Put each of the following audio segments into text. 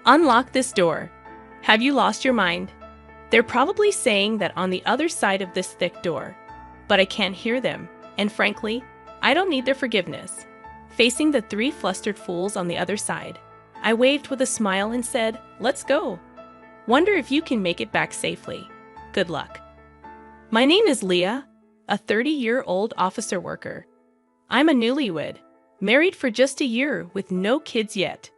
Unlock this door. Have you lost your mind? They're probably saying that on the other side of this thick door, but I can't hear them, and frankly, I don't need their forgiveness. Facing the three flustered fools on the other side, I waved with a smile and said, "Let's go. Wonder if you can make it back safely. Good luck." My name is Leah, a 30-year-old officer worker. I'm a newlywed, married for just a year with no kids yet.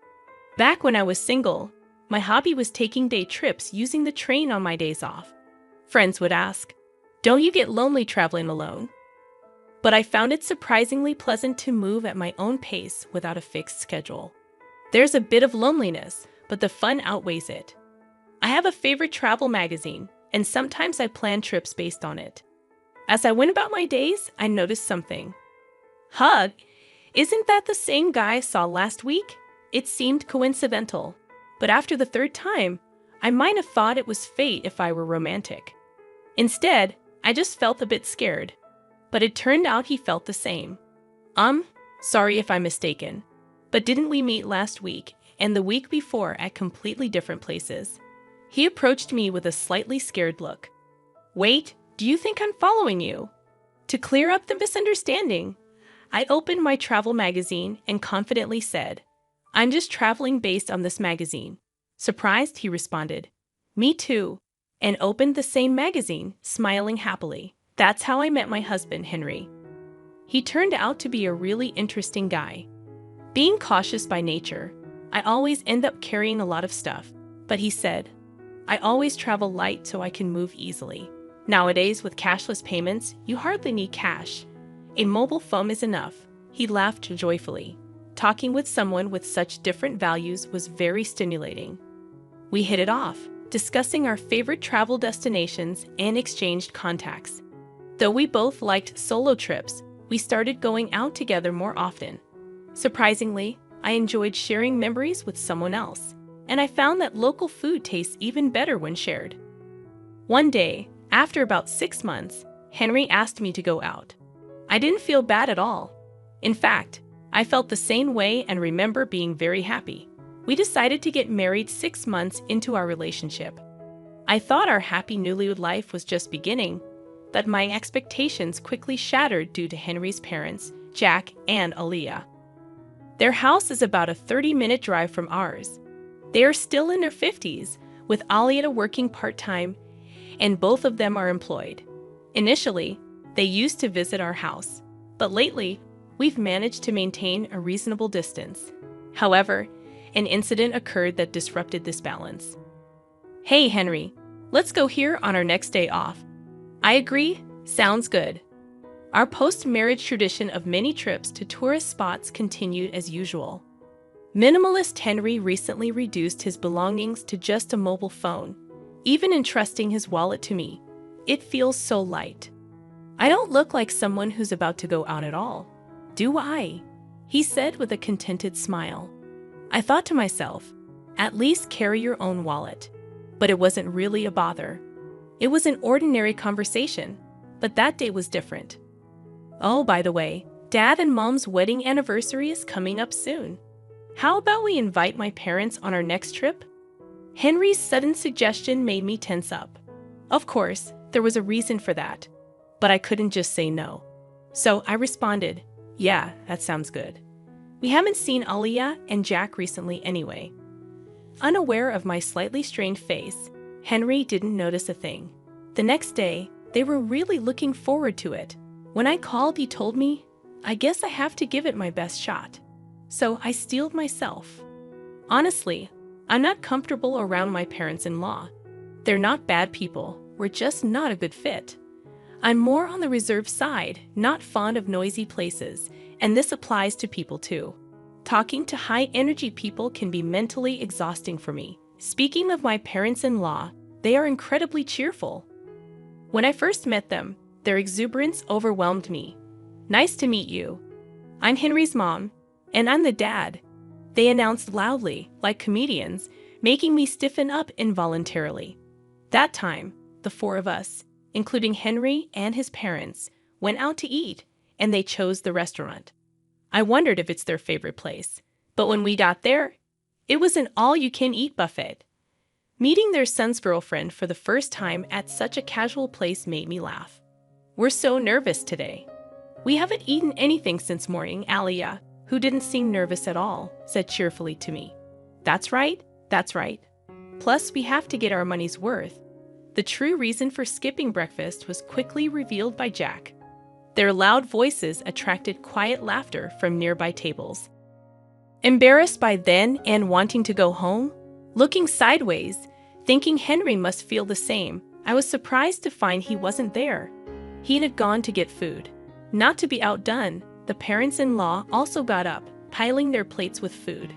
Back when I was single, my hobby was taking day trips using the train on my days off. Friends would ask, "Don't you get lonely traveling alone?" But I found it surprisingly pleasant to move at my own pace without a fixed schedule. There's a bit of loneliness, but the fun outweighs it. I have a favorite travel magazine, and sometimes I plan trips based on it. As I went about my days, I noticed something. Hug, isn't that the same guy I saw last week? It seemed coincidental, but after the third time, I might have thought it was fate if I were romantic. Instead, I just felt a bit scared, but it turned out he felt the same. Sorry if I'm mistaken, but didn't we meet last week and the week before at completely different places? He approached me with a slightly scared look. Wait, do you think I'm following you? To clear up the misunderstanding, I opened my travel magazine and confidently said, "I'm just traveling based on this magazine." Surprised, he responded, "Me too," and opened the same magazine, smiling happily. That's how I met my husband, Henry. He turned out to be a really interesting guy. Being cautious by nature, I always end up carrying a lot of stuff, but he said, "I always travel light so I can move easily. Nowadays, with cashless payments, you hardly need cash. A mobile phone is enough." He laughed joyfully. Talking with someone with such different values was very stimulating. We hit it off, discussing our favorite travel destinations and exchanged contacts. Though we both liked solo trips, we started going out together more often. Surprisingly, I enjoyed sharing memories with someone else, and I found that local food tastes even better when shared. One day, after about 6 months, Henry asked me to go out. I didn't feel bad at all. In fact, I felt the same way and remember being very happy. We decided to get married 6 months into our relationship. I thought our happy newlywed life was just beginning, but my expectations quickly shattered due to Henry's parents, Jack and Aaliyah. Their house is about a 30-minute drive from ours. They are still in their 50s, with Aaliyah working part-time, and both of them are employed. Initially, they used to visit our house, but lately, we've managed to maintain a reasonable distance. However, an incident occurred that disrupted this balance. "Hey, Henry, let's go here on our next day off." I agree, sounds good. Our post-marriage tradition of many trips to tourist spots continued as usual. Minimalist Henry recently reduced his belongings to just a mobile phone, even entrusting his wallet to me. It feels so light. I don't look like someone who's about to go out at all, do I? He said with a contented smile. I thought to myself, at least carry your own wallet. But it wasn't really a bother. It was an ordinary conversation, but that day was different. Oh, by the way, Dad and Mom's wedding anniversary is coming up soon. How about we invite my parents on our next trip? Henry's sudden suggestion made me tense up. Of course, there was a reason for that, but I couldn't just say no. So I responded, "Yeah, that sounds good. We haven't seen Aaliyah and Jack recently anyway." Unaware of my slightly strained face, Henry didn't notice a thing. The next day, they were really looking forward to it. When I called, he told me, "I guess I have to give it my best shot." So I steeled myself. Honestly, I'm not comfortable around my parents-in-law. They're not bad people, we're just not a good fit. I'm more on the reserved side, not fond of noisy places, and this applies to people too. Talking to high-energy people can be mentally exhausting for me. Speaking of my parents-in-law, they are incredibly cheerful. When I first met them, their exuberance overwhelmed me. "Nice to meet you. I'm Henry's mom, and I'm the dad," they announced loudly, like comedians, making me stiffen up involuntarily. That time, the four of us, including Henry and his parents, went out to eat, and they chose the restaurant. I wondered if it's their favorite place, but when we got there, It was an all-you-can-eat buffet. Meeting their son's girlfriend for the first time at such a casual place made me laugh. We're so nervous today. We haven't eaten anything since morning, Alia, who didn't seem nervous at all, said cheerfully to me. That's right, that's right. Plus, we have to get our money's worth. The true reason for skipping breakfast was quickly revealed by Jack. Their loud voices attracted quiet laughter from nearby tables. Embarrassed by then and wanting to go home, looking sideways, thinking Henry must feel the same, I was surprised to find he wasn't there. He had gone to get food. Not to be outdone, the parents-in-law also got up, piling their plates with food.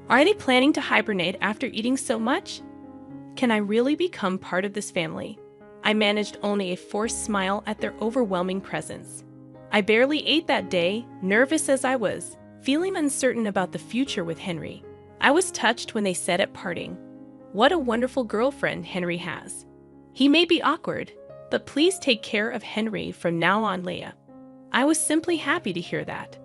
Are they planning to hibernate after eating so much? Can I really become part of this family? I managed only a forced smile at their overwhelming presence. I barely ate that day, nervous as I was, feeling uncertain about the future with Henry. I was touched when they said at parting, "What a wonderful girlfriend Henry has. He may be awkward, but please take care of Henry from now on, Leia." I was simply happy to hear that.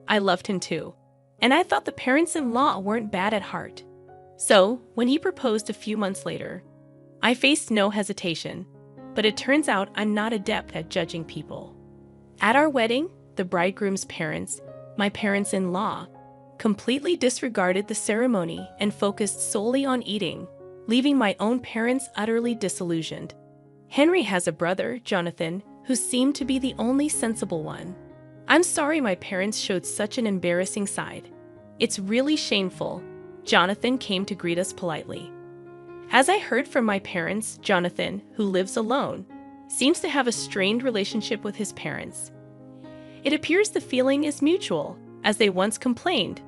I loved him too, and I thought the parents-in-law weren't bad at heart. So, when he proposed a few months later, I faced no hesitation, but it turns out I'm not adept at judging people. At our wedding, the bridegroom's parents, my parents-in-law, completely disregarded the ceremony and focused solely on eating, leaving my own parents utterly disillusioned. Henry has a brother, Jonathan, who seemed to be the only sensible one. I'm sorry my parents showed such an embarrassing side. It's really shameful. Jonathan came to greet us politely. As I heard from my parents, Jonathan, who lives alone, seems to have a strained relationship with his parents. It appears the feeling is mutual, as they once complained.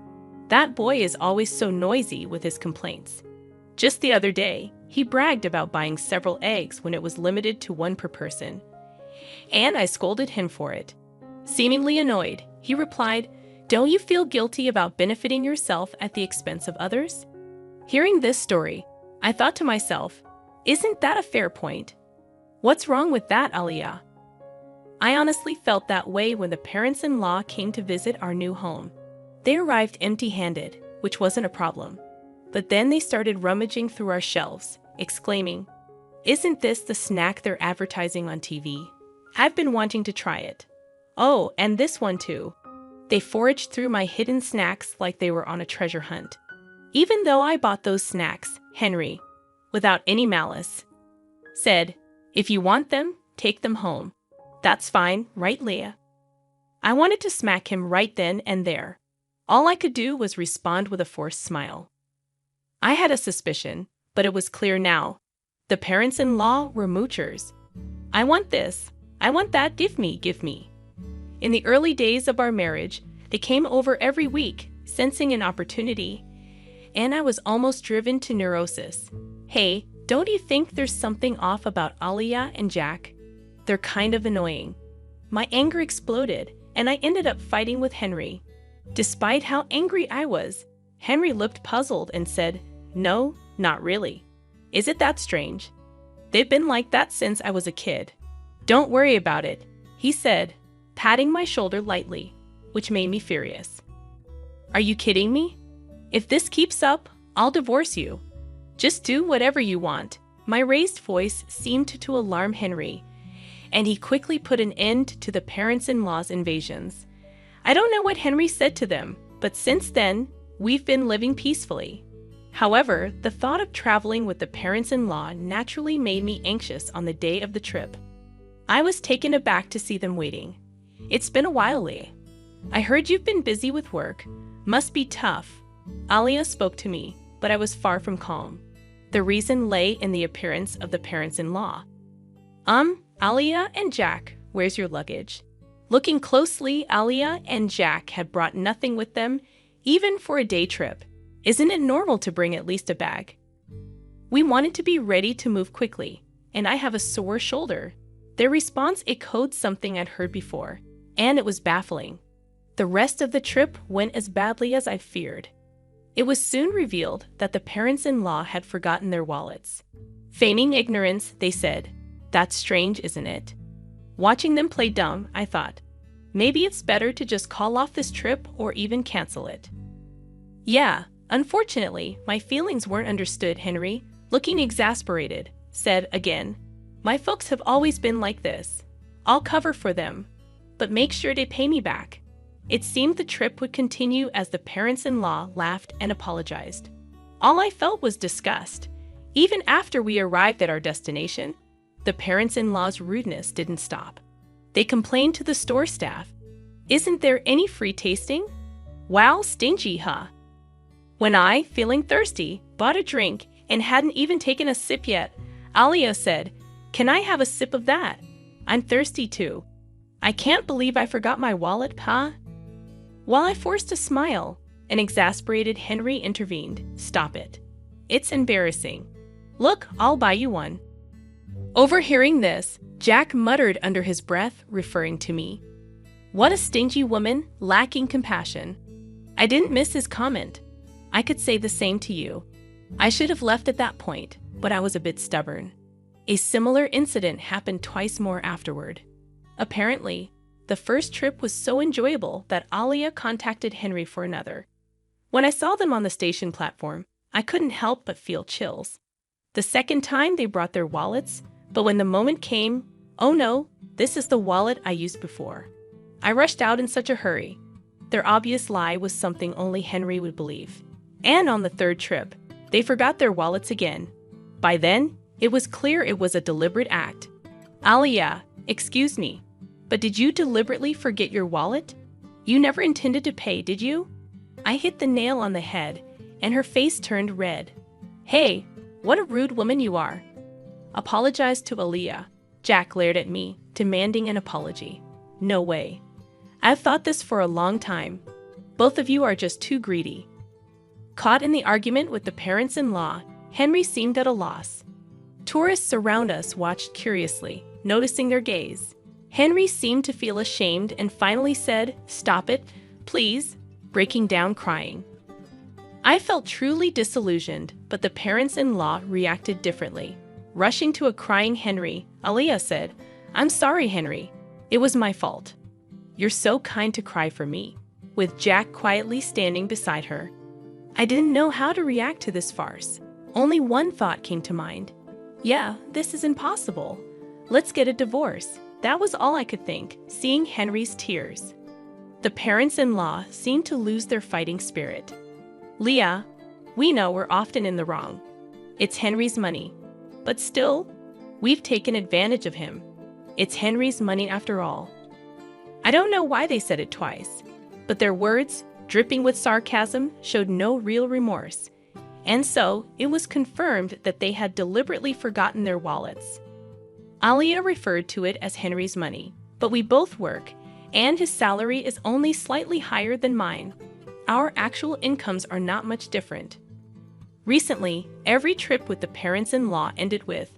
That boy is always so noisy with his complaints. Just the other day, he bragged about buying several eggs when it was limited to one per person, and I scolded him for it. Seemingly annoyed, he replied, "Don't you feel guilty about benefiting yourself at the expense of others?" Hearing this story, I thought to myself, isn't that a fair point? What's wrong with that, Alia? I honestly felt that way when the parents-in-law came to visit our new home. They arrived empty-handed, which wasn't a problem. But then they started rummaging through our shelves, exclaiming, "Isn't this the snack they're advertising on TV? I've been wanting to try it. Oh, and this one too." They foraged through my hidden snacks like they were on a treasure hunt. Even though I bought those snacks, Henry, without any malice, said, "If you want them, take them home. That's fine, right, Leia?" I wanted to smack him right then and there. All I could do was respond with a forced smile. I had a suspicion, but it was clear now. The parents-in-law were moochers. I want this, I want that, give me, give me. In the early days of our marriage, they came over every week, sensing an opportunity, and I was almost driven to neurosis. Hey, don't you think there's something off about Alia and Jack? They're kind of annoying. My anger exploded, and I ended up fighting with Henry. Despite how angry I was, Henry looked puzzled and said, "No, not really. Is it that strange? They've been like that since I was a kid. Don't worry about it," he said, patting my shoulder lightly, which made me furious. Are you kidding me? If this keeps up, I'll divorce you. Just do whatever you want. My raised voice seemed to alarm Henry, and he quickly put an end to the parents-in-law's invasions. I don't know what Henry said to them, but since then, we've been living peacefully. However, the thought of traveling with the parents-in-law naturally made me anxious on the day of the trip. I was taken aback to see them waiting. It's been a while, Lee. I heard you've been busy with work. Must be tough. Alia spoke to me, but I was far from calm. The reason lay in the appearance of the parents-in-law. Alia and Jack, where's your luggage? Looking closely, Alia and Jack had brought nothing with them, even for a day trip. Isn't it normal to bring at least a bag? We wanted to be ready to move quickly, and I have a sore shoulder. Their response echoed something I'd heard before, and it was baffling. The rest of the trip went as badly as I feared. It was soon revealed that the parents-in-law had forgotten their wallets. Feigning ignorance, they said, "That's strange, isn't it?" Watching them play dumb, I thought, maybe it's better to just call off this trip or even cancel it. Yeah, Unfortunately, my feelings weren't understood, Henry, looking exasperated, said again. My folks have always been like this. I'll cover for them, but make sure they pay me back. It seemed the trip would continue as the parents-in-law laughed and apologized. All I felt was disgust. Even after we arrived at our destination, the parents-in-law's rudeness didn't stop. They complained to the store staff. Isn't there any free tasting? Wow, stingy, huh? When I, feeling thirsty, bought a drink and hadn't even taken a sip yet, Alia said, "Can I have a sip of that? I'm thirsty too. I can't believe I forgot my wallet, pa." While I forced a smile, an exasperated Henry intervened. "Stop it. It's embarrassing. Look, I'll buy you one." Overhearing this, Jack muttered under his breath, referring to me. What a stingy woman, lacking compassion. I didn't miss his comment. I could say the same to you. I should have left at that point, but I was a bit stubborn. A similar incident happened twice more afterward. Apparently, the first trip was so enjoyable that Alia contacted Henry for another. When I saw them on the station platform, I couldn't help but feel chills. The second time they brought their wallets, but when the moment came, oh no, this is the wallet I used before. I rushed out in such a hurry. Their obvious lie was something only Henry would believe. And on the third trip, they forgot their wallets again. By then, it was clear it was a deliberate act. Alia, excuse me, but did you deliberately forget your wallet? You never intended to pay, did you? I hit the nail on the head, and her face turned red. Hey, what a rude woman you are. Apologize to Alia. Jack glared at me, demanding an apology. No way. I've thought this for a long time. Both of you are just too greedy. Caught in the argument with the parents-in-law, Henry seemed at a loss. Tourists around us watched curiously, noticing their gaze. Henry seemed to feel ashamed and finally said, "Stop it, please," breaking down crying. I felt truly disillusioned, but the parents-in-law reacted differently. Rushing to a crying Henry, Alia said, "I'm sorry, Henry. It was my fault." "You're so kind to cry for me," with Jack quietly standing beside her. I didn't know how to react to this farce. Only one thought came to mind. Yeah, this is impossible. Let's get a divorce. That was all I could think, seeing Henry's tears. The parents-in-law seemed to lose their fighting spirit. Leah, we know we're often in the wrong. It's Henry's money. But still, we've taken advantage of him. It's Henry's money after all. I don't know why they said it twice, but their words, dripping with sarcasm, showed no real remorse. And so, it was confirmed that they had deliberately forgotten their wallets. Alia referred to it as Henry's money, but we both work, and his salary is only slightly higher than mine. Our actual incomes are not much different. Recently, every trip with the parents-in-law ended with,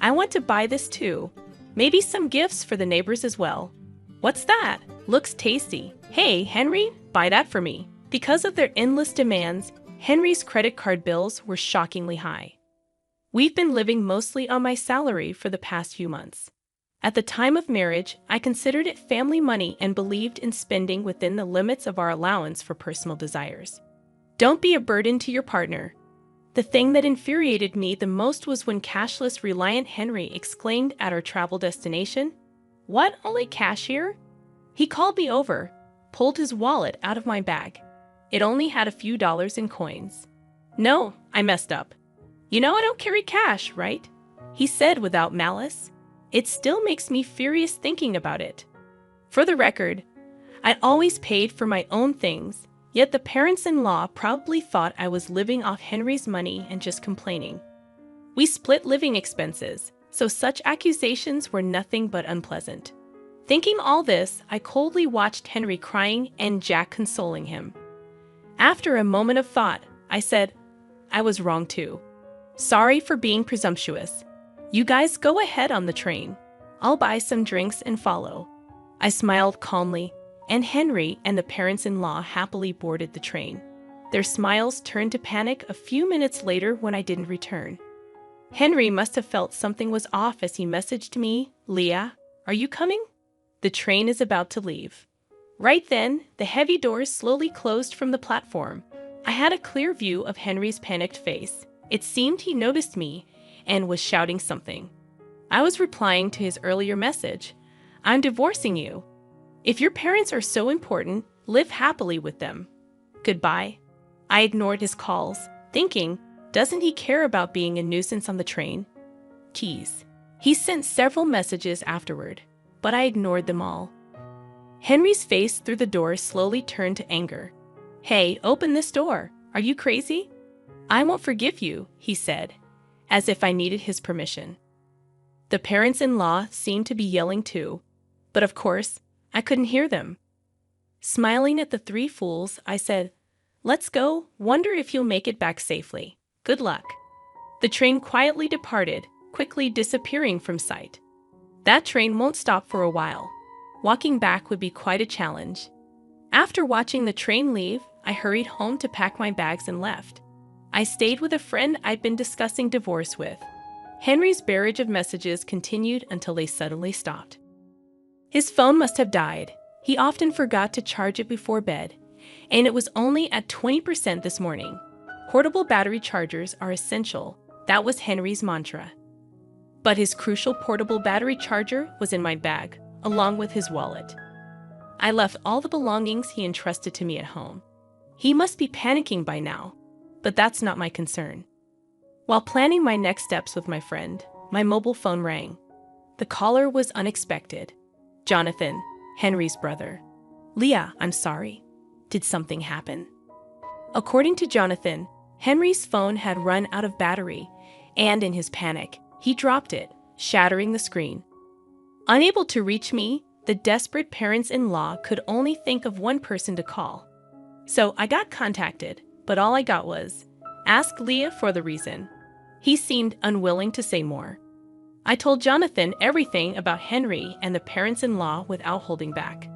"I want to buy this too. Maybe some gifts for the neighbors as well. What's that? Looks tasty. Hey, Henry, buy that for me." Because of their endless demands, Henry's credit card bills were shockingly high. We've been living mostly on my salary for the past few months. At the time of marriage, I considered it family money and believed in spending within the limits of our allowance for personal desires. Don't be a burden to your partner. The thing that infuriated me the most was when cashless reliant Henry exclaimed at our travel destination, "What, only cash here?" He called me over, pulled his wallet out of my bag. It only had a few dollars in coins. "No, I messed up. You know I don't carry cash, right?" he said without malice. It still makes me furious thinking about it. For the record, I always paid for my own things, yet the parents-in-law probably thought I was living off Henry's money and just complaining. We split living expenses, so such accusations were nothing but unpleasant. Thinking all this, I coldly watched Henry crying and Jack consoling him. After a moment of thought, I said, "I was wrong too. Sorry for being presumptuous. You guys go ahead on the train. I'll buy some drinks and follow." I smiled calmly, and Henry and the parents-in-law happily boarded the train. Their smiles turned to panic a few minutes later when I didn't return. Henry must have felt something was off as he messaged me, "Leah, are you coming? The train is about to leave." Right then, the heavy doors slowly closed from the platform, I had a clear view of Henry's panicked face. It seemed he noticed me and was shouting something. I was replying to his earlier message. I'm divorcing you. If your parents are so important, live happily with them. Goodbye. I ignored his calls, thinking, doesn't he care about being a nuisance on the train? Tease. He sent several messages afterward, but I ignored them all. Henry's face through the door slowly turned to anger. Hey, open this door. Are you crazy? I won't forgive you, he said, as if I needed his permission. The parents-in-law seemed to be yelling too, but of course, I couldn't hear them. Smiling at the three fools, I said, let's go, wonder if you'll make it back safely. Good luck. The train quietly departed, quickly disappearing from sight. That train won't stop for a while. Walking back would be quite a challenge. After watching the train leave, I hurried home to pack my bags and left. I stayed with a friend I'd been discussing divorce with. Henry's barrage of messages continued until they suddenly stopped. His phone must have died. He often forgot to charge it before bed, and it was only at 20% this morning. Portable battery chargers are essential. That was Henry's mantra. But his crucial portable battery charger was in my bag, along with his wallet. I left all the belongings he entrusted to me at home. He must be panicking by now, but that's not my concern. While planning my next steps with my friend, my mobile phone rang. The caller was unexpected. Jonathan, Henry's brother. Leah, I'm sorry. Did something happen? According to Jonathan, Henry's phone had run out of battery, and in his panic, he dropped it, shattering the screen. Unable to reach me, the desperate parents-in-law could only think of one person to call. So I got contacted, but all I got was, ask Leah for the reason. He seemed unwilling to say more. I told Jonathan everything about Henry and the parents-in-law without holding back.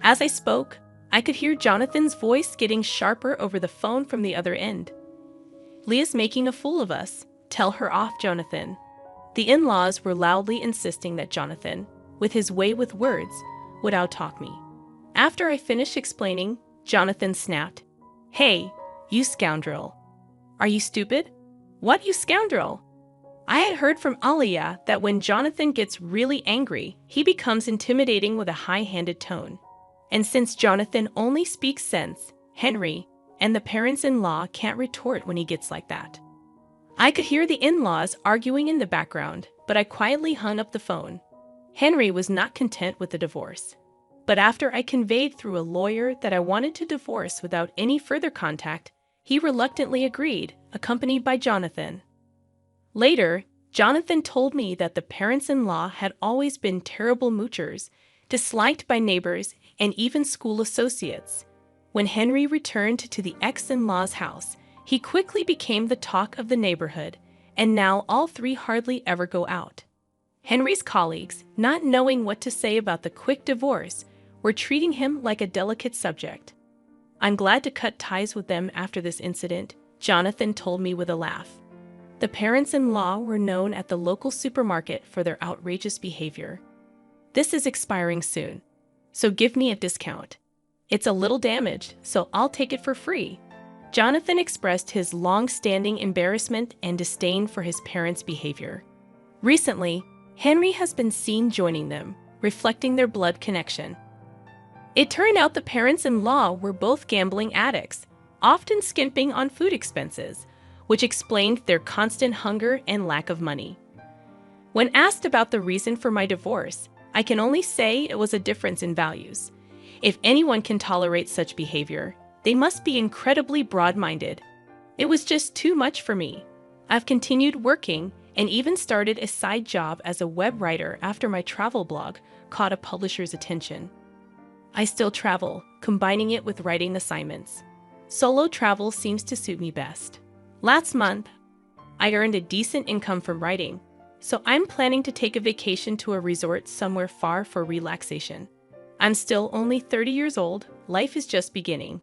As I spoke, I could hear Jonathan's voice getting sharper over the phone from the other end. Leah's making a fool of us. Tell her off, Jonathan. The in-laws were loudly insisting that Jonathan, with his way with words, would outtalk me. After I finished explaining, Jonathan snapped, Hey, you scoundrel. Are you stupid? What, you scoundrel? I had heard from Aliyah that when Jonathan gets really angry, he becomes intimidating with a high-handed tone. And since Jonathan only speaks sense, Henry and the parents-in-law can't retort when he gets like that. I could hear the in-laws arguing in the background, but I quietly hung up the phone. Henry was not content with the divorce. But after I conveyed through a lawyer that I wanted to divorce without any further contact, he reluctantly agreed, accompanied by Jonathan. Later, Jonathan told me that the parents-in-law had always been terrible moochers, disliked by neighbors and even school associates. When Henry returned to the ex-in-law's house, he quickly became the talk of the neighborhood, and now all three hardly ever go out. Henry's colleagues, not knowing what to say about the quick divorce, were treating him like a delicate subject. I'm glad to cut ties with them after this incident, Jonathan told me with a laugh. The parents-in-law were known at the local supermarket for their outrageous behavior. This is expiring soon, so give me a discount. It's a little damaged, so I'll take it for free. Jonathan expressed his long-standing embarrassment and disdain for his parents' behavior. Recently, Henry has been seen joining them, reflecting their blood connection. It turned out the parents-in-law were both gambling addicts, often skimping on food expenses, which explained their constant hunger and lack of money. When asked about the reason for my divorce, I can only say it was a difference in values. If anyone can tolerate such behavior, they must be incredibly broad-minded. It was just too much for me. I've continued working and even started a side job as a web writer after my travel blog caught a publisher's attention. I still travel, combining it with writing assignments. Solo travel seems to suit me best. Last month, I earned a decent income from writing, so I'm planning to take a vacation to a resort somewhere far for relaxation. I'm still only 30 years old, life is just beginning.